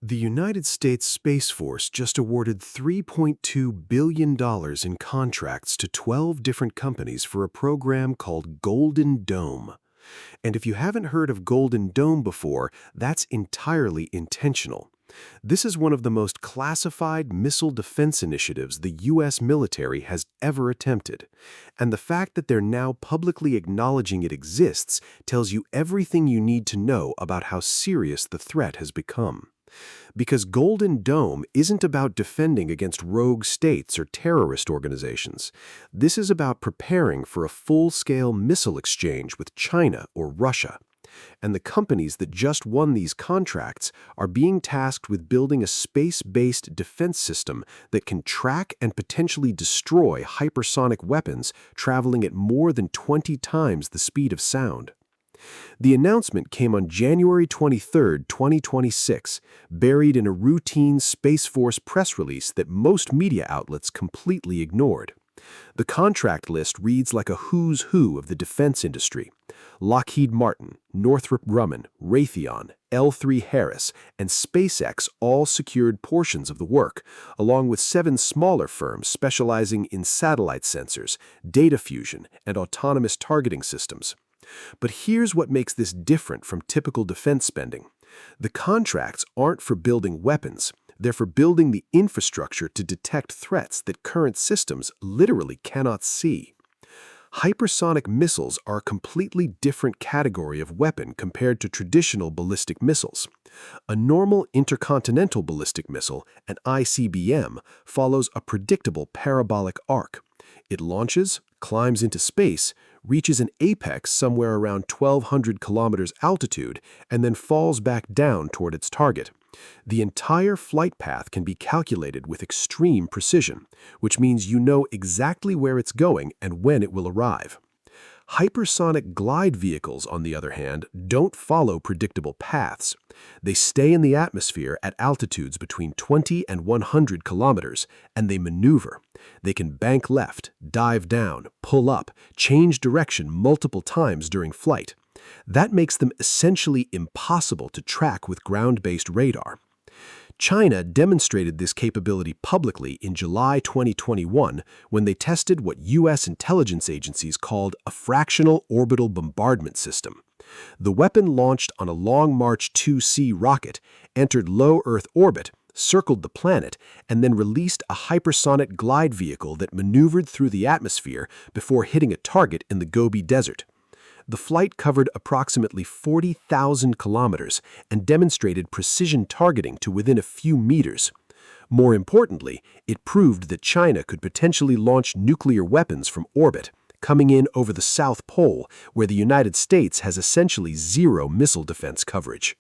The United States Space Force just awarded $3.2 billion in contracts to 12 different companies for a program called Golden Dome. And if you haven't heard of Golden Dome before, that's entirely intentional. This is one of the most classified missile defense initiatives the U.S. military has ever attempted. And the fact that they're now publicly acknowledging it exists tells you everything you need to know about how serious the threat has become. Because Golden Dome isn't about defending against rogue states or terrorist organizations. This is about preparing for a full-scale missile exchange with China or Russia. And the companies that just won these contracts are being tasked with building a space-based defense system that can track and potentially destroy hypersonic weapons traveling at more than 20 times the speed of sound. The announcement came on January 23, 2026, buried in a routine Space Force press release that most media outlets completely ignored. The contract list reads like a who's who of the defense industry. Lockheed Martin, Northrop Grumman, Raytheon, L3 Harris, and SpaceX all secured portions of the work, along with 7 smaller firms specializing in satellite sensors, data fusion, and autonomous targeting systems. But here's what makes this different from typical defense spending. The contracts aren't for building weapons. They're for building the infrastructure to detect threats that current systems literally cannot see. Hypersonic missiles are a completely different category of weapon compared to traditional ballistic missiles. A normal intercontinental ballistic missile, an ICBM, follows a predictable parabolic arc. It launches, climbs into space, reaches an apex somewhere around 1,200 kilometers altitude, and then falls back down toward its target. The entire flight path can be calculated with extreme precision, which means you know exactly where it's going and when it will arrive. Hypersonic glide vehicles, on the other hand, don't follow predictable paths. They stay in the atmosphere at altitudes between 20 and 100 kilometers, and they maneuver. They can bank left, dive down, pull up, change direction multiple times during flight. That makes them essentially impossible to track with ground-based radar. China demonstrated this capability publicly in July 2021 when they tested what U.S. intelligence agencies called a fractional orbital bombardment system. The weapon launched on a Long March 2C rocket, entered low Earth orbit, circled the planet, and then released a hypersonic glide vehicle that maneuvered through the atmosphere before hitting a target in the Gobi Desert. The flight covered approximately 40,000 kilometers and demonstrated precision targeting to within a few meters. More importantly, it proved that China could potentially launch nuclear weapons from orbit, coming in over the South Pole, where the United States has essentially zero missile defense coverage.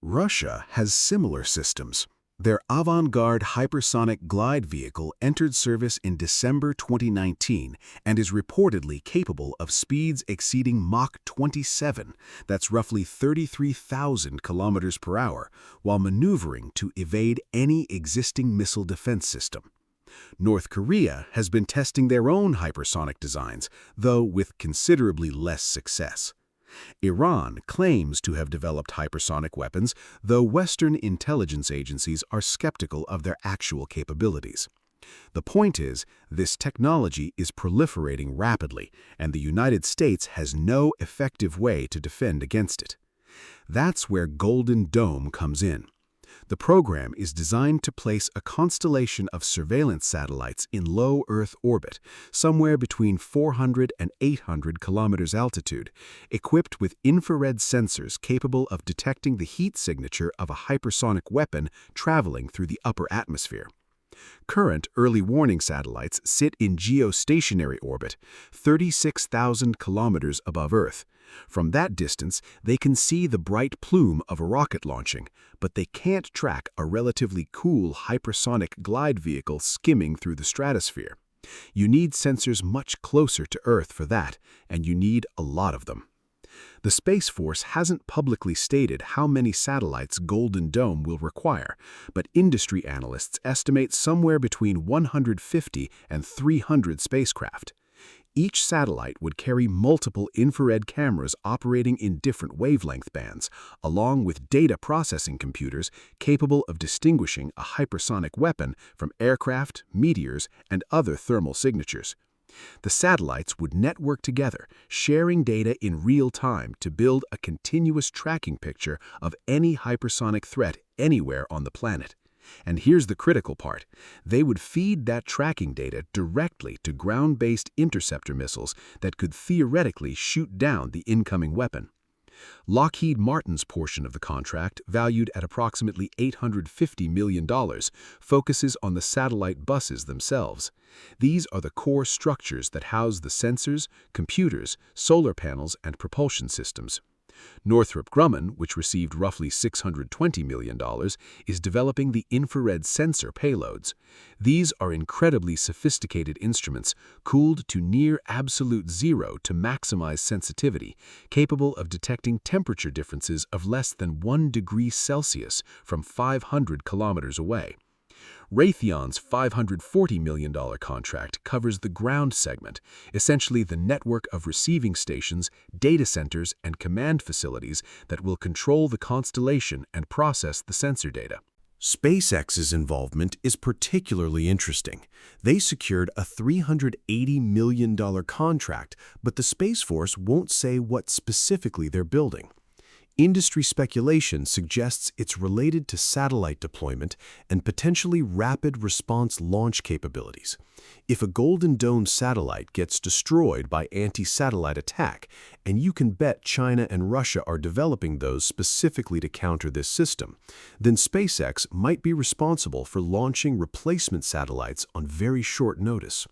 Russia has similar systems. Their avant-garde hypersonic glide vehicle entered service in December 2019 and is reportedly capable of speeds exceeding Mach 27, that's roughly 33,000 kilometers per hour, while maneuvering to evade any existing missile defense system. North Korea has been testing their own hypersonic designs, though with considerably less success. Iran claims to have developed hypersonic weapons, though Western intelligence agencies are skeptical of their actual capabilities. The point is, this technology is proliferating rapidly, and the United States has no effective way to defend against it. That's where Golden Dome comes in. The program is designed to place a constellation of surveillance satellites in low Earth orbit, somewhere between 400 and 800 kilometers altitude, equipped with infrared sensors capable of detecting the heat signature of a hypersonic weapon traveling through the upper atmosphere. Current early warning satellites sit in geostationary orbit, 36,000 kilometers above Earth. From that distance, they can see the bright plume of a rocket launching, but they can't track a relatively cool hypersonic glide vehicle skimming through the stratosphere. You need sensors much closer to Earth for that, and you need a lot of them. The Space Force hasn't publicly stated how many satellites Golden Dome will require, but industry analysts estimate somewhere between 150 and 300 spacecraft. Each satellite would carry multiple infrared cameras operating in different wavelength bands, along with data processing computers capable of distinguishing a hypersonic weapon from aircraft, meteors, and other thermal signatures. The satellites would network together, sharing data in real time to build a continuous tracking picture of any hypersonic threat anywhere on the planet. And here's the critical part. They would feed that tracking data directly to ground-based interceptor missiles that could theoretically shoot down the incoming weapon. Lockheed Martin's portion of the contract, valued at approximately $850 million, focuses on the satellite buses themselves. These are the core structures that house the sensors, computers, solar panels, and propulsion systems. Northrop Grumman, which received roughly $620 million, is developing the infrared sensor payloads. These are incredibly sophisticated instruments, cooled to near absolute zero to maximize sensitivity, capable of detecting temperature differences of less than 1 degree Celsius from 500 kilometers away. Raytheon's $540 million contract covers the ground segment, essentially the network of receiving stations, data centers, and command facilities that will control the constellation and process the sensor data. SpaceX's involvement is particularly interesting. They secured a $380 million contract, but the Space Force won't say what specifically they're building. Industry speculation suggests it's related to satellite deployment and potentially rapid response launch capabilities. If a Golden Dome satellite gets destroyed by anti-satellite attack, and you can bet China and Russia are developing those specifically to counter this system, then SpaceX might be responsible for launching replacement satellites on very short notice.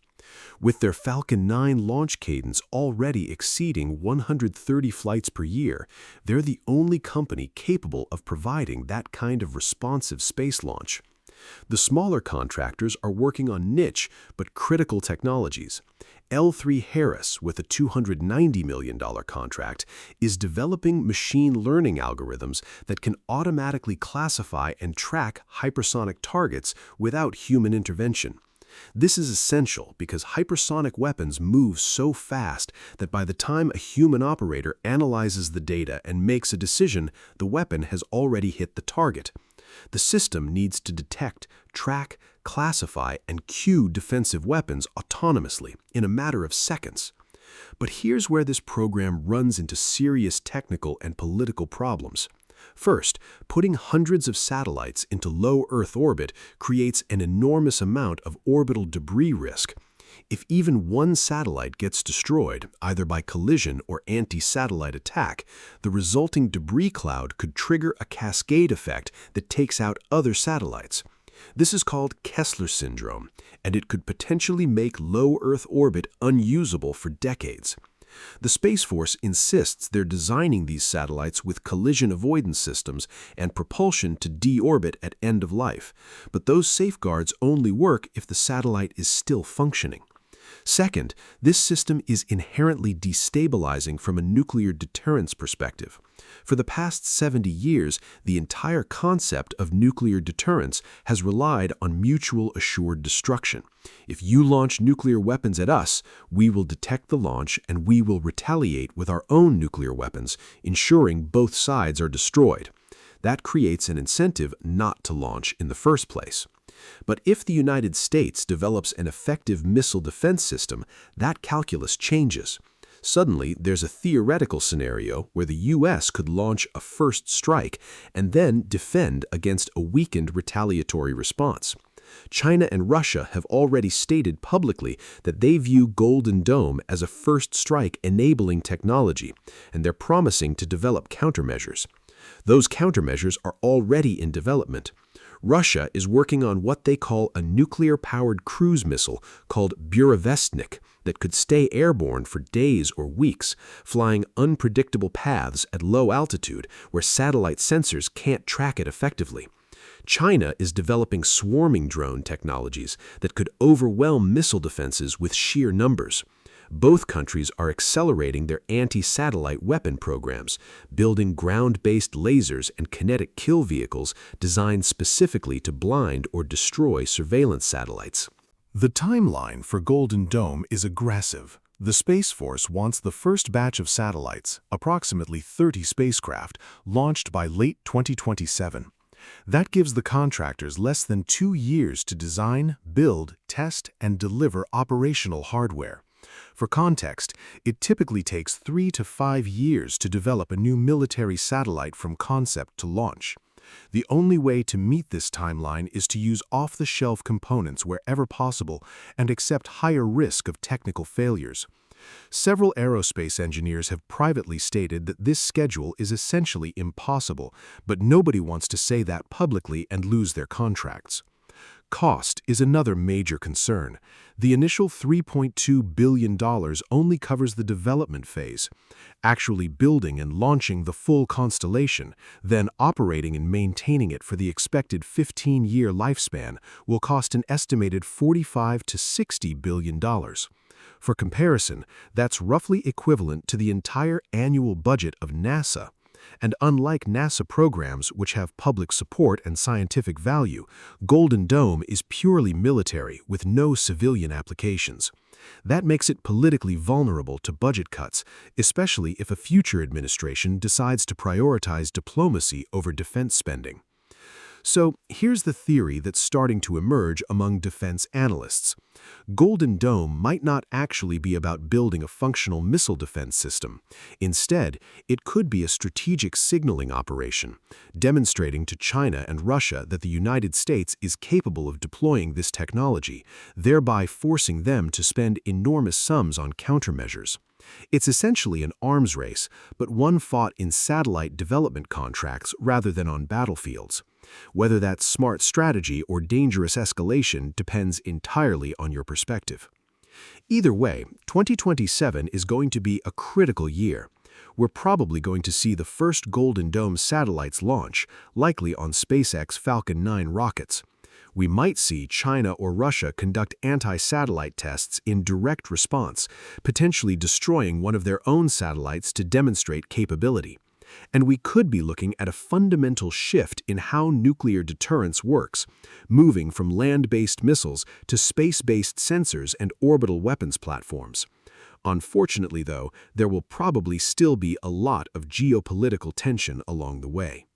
With their Falcon 9 launch cadence already exceeding 130 flights per year, they're the only company capable of providing that kind of responsive space launch. The smaller contractors are working on niche but critical technologies. L3Harris, with a $290 million contract, is developing machine learning algorithms that can automatically classify and track hypersonic targets without human intervention. This is essential because hypersonic weapons move so fast that by the time a human operator analyzes the data and makes a decision, the weapon has already hit the target. The system needs to detect, track, classify, and cue defensive weapons autonomously in a matter of seconds. But here's where this program runs into serious technical and political problems. First, putting hundreds of satellites into low Earth orbit creates an enormous amount of orbital debris risk. If even one satellite gets destroyed, either by collision or anti-satellite attack, the resulting debris cloud could trigger a cascade effect that takes out other satellites. This is called Kessler syndrome, and it could potentially make low Earth orbit unusable for decades. The Space Force insists they're designing these satellites with collision avoidance systems and propulsion to deorbit at end of life, but those safeguards only work if the satellite is still functioning. Second, this system is inherently destabilizing from a nuclear deterrence perspective. For the past 70 years, the entire concept of nuclear deterrence has relied on mutual assured destruction. If you launch nuclear weapons at us, we will detect the launch and we will retaliate with our own nuclear weapons, ensuring both sides are destroyed. That creates an incentive not to launch in the first place. But if the United States develops an effective missile defense system, that calculus changes. Suddenly, there's a theoretical scenario where the U.S. could launch a first strike and then defend against a weakened retaliatory response. China and Russia have already stated publicly that they view Golden Dome as a first strike enabling technology, and they're promising to develop countermeasures. Those countermeasures are already in development. Russia is working on what they call a nuclear-powered cruise missile called Burevestnik that could stay airborne for days or weeks, flying unpredictable paths at low altitude where satellite sensors can't track it effectively. China is developing swarming drone technologies that could overwhelm missile defenses with sheer numbers. Both countries are accelerating their anti-satellite weapon programs, building ground-based lasers and kinetic kill vehicles designed specifically to blind or destroy surveillance satellites. The timeline for Golden Dome is aggressive. The Space Force wants the first batch of satellites, approximately 30 spacecraft, launched by late 2027. That gives the contractors less than 2 years to design, build, test, and deliver operational hardware. For context, it typically takes 3 to 5 years to develop a new military satellite from concept to launch. The only way to meet this timeline is to use off-the-shelf components wherever possible and accept higher risk of technical failures. Several aerospace engineers have privately stated that this schedule is essentially impossible, but nobody wants to say that publicly and lose their contracts. Cost is another major concern. The initial $3.2 billion only covers the development phase. Actually building and launching the full constellation, then operating and maintaining it for the expected 15-year lifespan, will cost an estimated $45 to $60 billion. For comparison, that's roughly equivalent to the entire annual budget of NASA. And unlike NASA programs which have public support and scientific value, Golden Dome is purely military with no civilian applications. That makes it politically vulnerable to budget cuts, especially if a future administration decides to prioritize diplomacy over defense spending. So here's the theory that's starting to emerge among defense analysts. Golden Dome might not actually be about building a functional missile defense system. Instead, it could be a strategic signaling operation, demonstrating to China and Russia that the United States is capable of deploying this technology, thereby forcing them to spend enormous sums on countermeasures. It's essentially an arms race, but one fought in satellite development contracts rather than on battlefields. Whether that's smart strategy or dangerous escalation depends entirely on your perspective. Either way, 2027 is going to be a critical year. We're probably going to see the first Golden Dome satellites launch, likely on SpaceX Falcon 9 rockets. We might see China or Russia conduct anti-satellite tests in direct response, potentially destroying one of their own satellites to demonstrate capability. And we could be looking at a fundamental shift in how nuclear deterrence works, moving from land-based missiles to space-based sensors and orbital weapons platforms. Unfortunately, though, there will probably still be a lot of geopolitical tension along the way.